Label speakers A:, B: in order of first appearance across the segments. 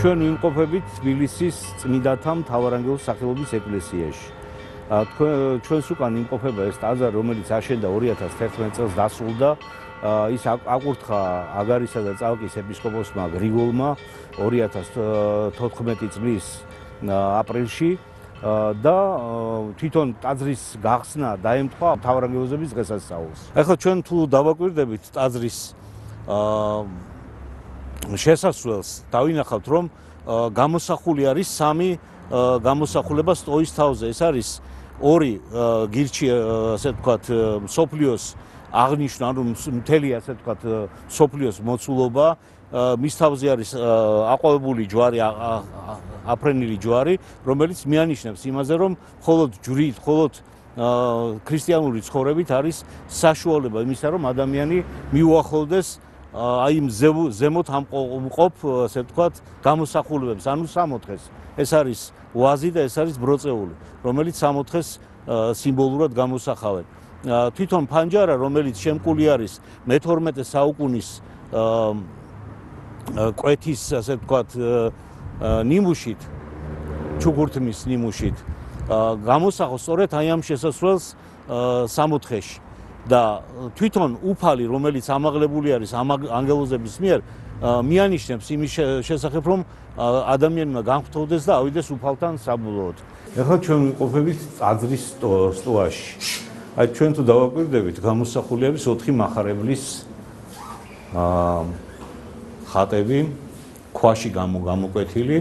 A: ჩვენ ვიმყოფებით თბილისის წმინდათა მთავარანგელოზის სახელობის ეკლესიაში. ჩვენს უკან იმყოფება ეს ტაძარი, რომელიც აშენდა 2011 წელს დასრულდა. ის აკურთხა აგარისა და წალკის ეპისკოპოსმა გრიგოლმა 2014 წლის აპრილში და თვითონ ტაძრის გახსნა დაემთხვა მთავარანგელოზების დღესასწაულს. ახლა ჩვენ თუ დავაკვირდებით ტაძრის შესასვლელს, დავინახავთ, რომ გამოსახული არის სამი გამოსახულება სტოის თავზე. ეს არის ორი გირჩი, ასე ვთქვათ, სოფლიოს აღნიშნა, ანუ მთელი, ასე ვთქვათ, სოფლიოს მოცულობა. მის თავზე არის აყვავებული ჯვარი, აფრენილი ჯვარი, რომელიც მიანიშნებს იმაზე, რომ მხოლოდ ჯვრით, მხოლოდ ქრისტიანული ცხოვრებით არის საშუალება იმისა, რომ ადამიანი მიუახლოვდეს აი იმ ზემოთ ამყოფ, ასე ვთქვათ, გამოსახულებებს, ანუ სამოთხეს. ეს არის ვაზი და ეს არის ბროწეული, რომელიც სამოთხეს სიმბოლურად გამოსახავენ. თვითონ ფანჯარა, რომელიც შემკული არის მე-12 საუკუნის კვეთის, ასე ვთქვათ, ნიმუშით, ჩუქურთმის ნიმუშით, გამოსახავს სწორედ აი ამ შესასვლელს სამოთხეში. და თვითონ უფალი, რომელიც ამაღლებული არის ანგელოზების მიერ, მიანიშნებს იმის შესახებ, რომ ადამიანმა განხტოვდეს და ავიდეს უფალთან საბოლოოდ. ახლა ჩვენ ვიმყოფებით ტაძრის სტოაში. აი ჩვენ თუ დავაკვირდებით, გამოსახული არის 4 მახარებლის ხატები, ქვაში გამოკვეთილი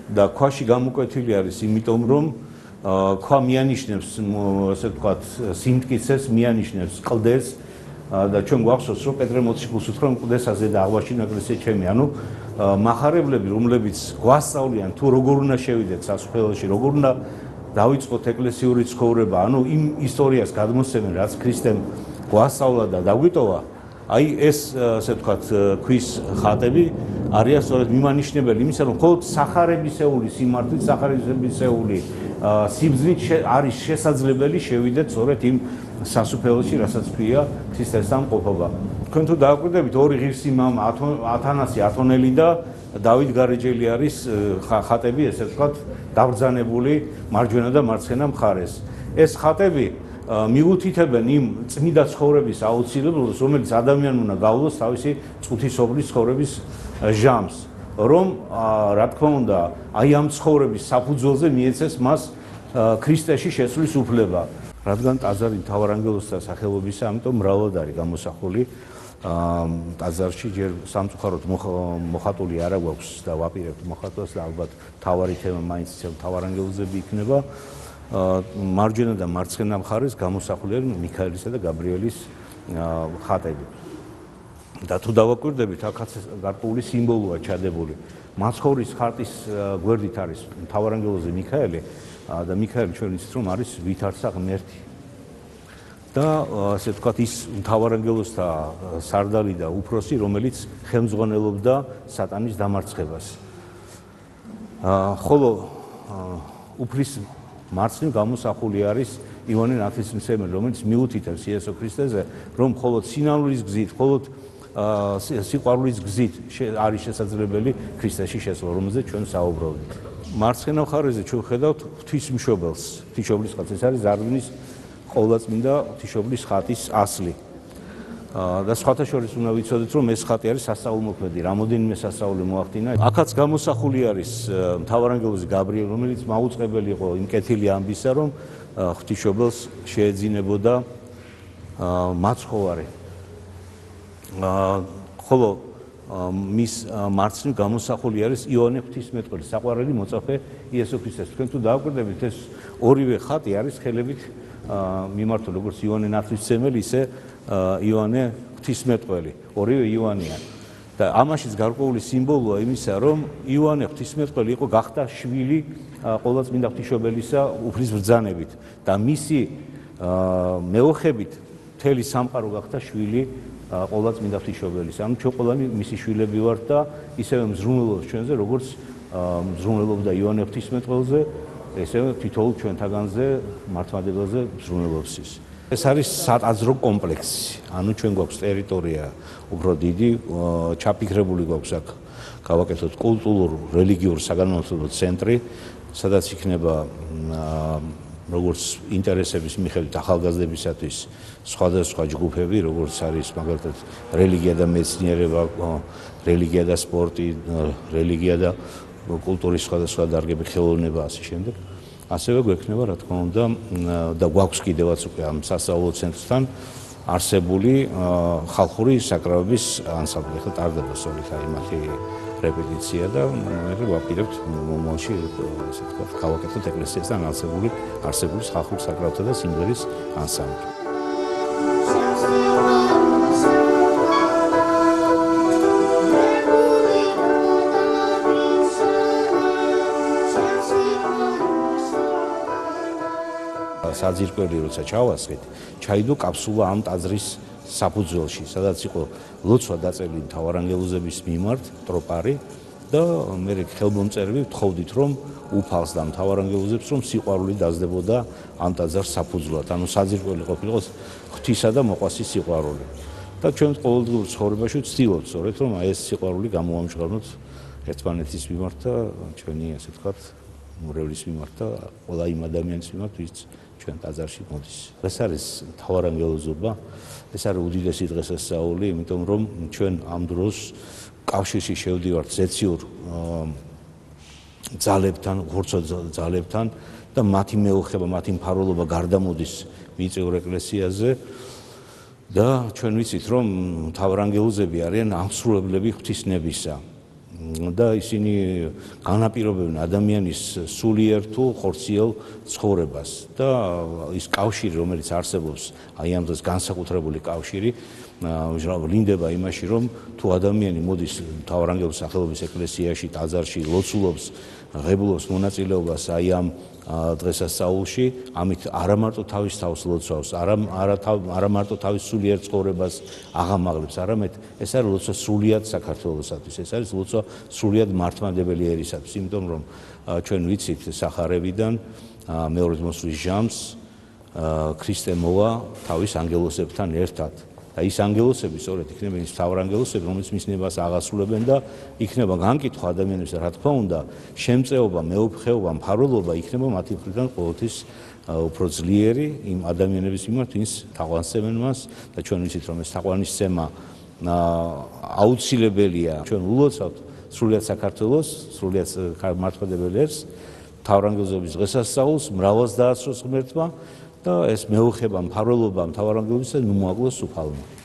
A: და ქვაში გამოკვეთილი არის იმიტომ, რომ ქვა მიანიშნებს, ასე ვთქვათ, სიმტკიცეს, მიანიშნებს კლდეს და ჩვენ გვახსოვს, რომ პეტრე მოციქულს უთხრა, რომ კლდეს აზედა აღვაშინო ეკლესია ჩემი, ანუ მახარებლები, რომლებიც გვასწავლიან თუ როგორ უნდა შევიდეთ სასუფეველში, როგორ უნდა დავიწყოთ ეკლესიური ცხოვრება, ანუ იმ ისტორიას გადმოსცემენ, რაც ქრისტემ გვასწავლა და დაგვიტოვა. აი ეს, ასე ვთქვათ, ქვის ხატები არიან სწორედ მიმანიშნებელი იმისა, რომ მხოლოდ სახარებისეული სიმართლით, სახარებისეული სიბრძნით არის შესაძლებელი შევიდეთ სწორედ იმ სასუფეველში, რასაც ქვია ქრისტესთან მყოფობა. თქვენ თუ დააკვირდებით, ორი ღირსი მამა, ათანასი ათონელი და დავით გარეჯელი არის ხატები, ესე ვთქვათ, დაბრძანებული მარჯვენა და მარცხენა მხარეს. ეს ხატები მიუთითებენ იმ წმინდა ცხოვრების აუცილებლობას, რომელიც ადამიანმა უნდა გავლოს თავისი წუთისობრის ცხოვრების ჟამს, რომ რა თქმა უნდა, აი ამ ცხოვრების საფუძველზე მიეცეს მას ქრისტეში შესვლის უფლება. რადგან ტაძარი მთავარანგელოზთა სახელობისა, ამიტომ მრავლად არის გამოსახული ტაძარში, ჯერ სამწუხაროდ მოხატული არა გვაქვს და ვაპირებთ მოხატვას და ალბათ მთავარი თემა მაინც მთავარანგელოზები იქნება. მარჯვენა და მარცხენა მხარეს გამოსახული არის მიქაელისა და გაბრიელის ხატები. და თუ დავაკვირდებით, აქაც გარკვეული სიმბოლოა ჩადებული. მაცხოვრის ხატის გვერდით არის მთავარანგელოზი მიქაელი და მიქაელი ჩვენ ვიცით, რომ არის ვითარცა ღმერთი. და ასე ვთქვათ, ის მთავარანგელოზთა სარდალი და უფროსი, რომელიც ხელმძღვანელობდა სატანის დამარცხებას. ხოლო უფლის მარცხნივ გამოსახული არის ივანე ნათლისმცემელი, რომელიც მიუთითებს იესო ქრისტეზე, რომ მხოლოდ სინანულის გზით, მხოლოდ სიყვარულის გზით არის შესაძლებელი ქრისტეში შესვლა, რომელზეც ჩვენ საუბრობთ. მარცხენა მხარეზე ჩვენ ხედავთ ღვთისმშობელს, ღვთისმშობლის ხატს, ეს არის ზარღვნის ყოვლადწმინდა ღვთისმშობლის ხატის ასლი. და სხვათა შორის უნდა ვიცოდეთ, რომ ეს ხატი არის სასწაულმოქმედი, რამოდენიმე სასწაული მოახდინა. აქაც გამოსახული არის მთავარანგელოზი გაბრიელი, რომელიც მაუწყებელი იყო იმ კეთილი ამბისა, რომ ღვთისმშობელს შეეძინებოდა მაცხოვარი. ხოლო მის მარცხნივ გამოსახული არის იოანე ღვთისმეტყველი, საყვარელი მოწაფე იესო ქრისტეს. თქვენ თუ დააკვირდებით, ეს ორივე ხატი არის ხელებით მიმართული, როგორც იოანე ნათლისმცემელი, ისე იოანე ღვთისმეტყველი, ორივე იოანეა. და ამაშიც გარკვეული სიმბოლოა იმისა, რომ იოანე ღვთისმეტყველი იყო გახდა შვილი ყოვლადწმინდა ღვთისმშობელისა უფლის ბრძანებით და მისი მეოხებით მთელი სამყარო გახდა შვილი ყოვლადწმინდა ღვთისმშობელისა. ანუ ჩვენ ყველანი მისი შვილები ვართ და ისევე მზრუნველობს ჩვენზე, როგორც მზრუნველობდა იოანე ღვთისმეტყველზე, ესევე თითოეულ ჩვენთაგანზე მართლმადიდებლზე მზრუნველობს ის. ეს არის სატაძრო კომპლექსი. ანუ ჩვენ გვაქვს ტერიტორია უფრო დიდი, ჩაფიქრებული გვაქვს აქ გავაკეთოთ კულტურულ-რელიგიურ საგანმანათლებლო ცენტრი, სადაც იქნება როგორც ინტერესების მიხედვით ახალგაზრდებისათვის სხვადასხვა ჯგუფები, როგორც არის მაგალითად რელიგია და მეცნიერება, რელიგია და სპორტი, რელიგია და კულტურის სხვადასხვა დარგები, ხელოვნება ასე შემდეგ. ასევე გვექნება, რა თქმა უნდა, და გვაქვს კიდევაც უკვე ამ სასწავლო ცენტრთან არსებული ხალხური საკრავების ანსამბლი. ახლა ტარდება სწორედ აი მათი რეპეტიცია და მე ვაპირებთ მომავალში ასე ვთქვათ, გავაკეთოთ ეკლესიასთან არსებული ხალხური საკრავთა და სიმღერის ანსამბლი. საძირკველი როცა ჩავასხეთ, ჩაიდო კაფსულა ამ ტაძრის საფუძველში, სადაც იყო ლოცვა დაწერილი მთავარანგელოზების მიმართ, ტროპარი და მე ხელმომწერები ვთხოვდით, რომ უფალს და მთავარანგელოზებს, რომ სიყვარული დაძდებოდა ამ ტაძარს საფუძვლად. ანუ საძირკველი ყოფილიყო ღვთისა და მოყვასის სიყვარული. და ჩვენ ყოველდღიურ ცხოვრებაში ვცდილობთ სწორედ, რომ აი ეს სიყვარული გამოვამჟღავნოთ ერთმანეთის მიმართ და ჩვენი ასე ვთქვათ, მურევლის მიმართ და ყველა იმ ადამიანის მიმართ, ვინც ჩვენ ტაძარში მოდის. ეს არის მთავარანგელოზობა, ეს არის უდიდესი დღესასწაული, იმიტომ რომ ჩვენ ამ დროს კავშირში შევდივართ ზეციურ ძალებთან, ხორცო ძალებთან და მათი მეოხება, მათი მფარველობა გარდამოდის მიწიურ ეკლესიაზე და ჩვენ ვიცით, რომ მთავარანგელოზები არიან აღმსრულებლები ღვთისნებისა. და ისინი განაპირობებენ ადამიანის სულიერ თუ ხორციელ ცხოვრებას და ის კავშირი, რომელიც არსებობს, აი ამ დროს განსაკუთრებული კავშირი, ვლინდება იმაში, რომ თუ ადამიანი მოდის მთავარანგელოზის სახელობის ეკლესიაში, ტაძარში, ლოცულობს, ღებულობს მონაწილეობას აი ამ დღესასწაულში, ამით არა მარტო თავის თავს ლოცვავს, არა მარტო თავის სულიერ ცხოვრებას აღამაღლებს, არამედ ეს არის ლოცვა სრულიად საქართველოსათვის, ეს არის ლოცვა სრულიად მართლმადიდებელი ერისათვის, იმიტომ რომ ჩვენ ვიცით სახარებიდან მეორედ მოსვლის ჟამს ქრისტე მოვა თავის ანგელოზებთან ერთად. და ის ანგელოზები სწორედ იქნება ის მთავარანგელოზები, რომელიც მის ნებას აღასრულებენ და იქნება განკითხვა ადამიანებს, რა თქმა უნდა, შემწეობა, მეუფხეობა, მფარველობა იქნება მათი მხრიდან ყოველთვის უფრო ძლიერი იმ ადამიანების მიმართ, ვინც თაყვანისცემენ მას და ჩვენ ვიცით, რომ ეს თაყვანისცემა აუცილებელია. ჩვენ ულოცავთ სრულიად საქართველოს, სრულიად მართლმადიდებელი ერს, მთავარანგელოზების დღესასწაულს, მრავალს დაასწროს ღმერთმა და ეს მეუხება, მფარველობა მთავარანგელოზისა ნუ მოაკლოს უფალმა.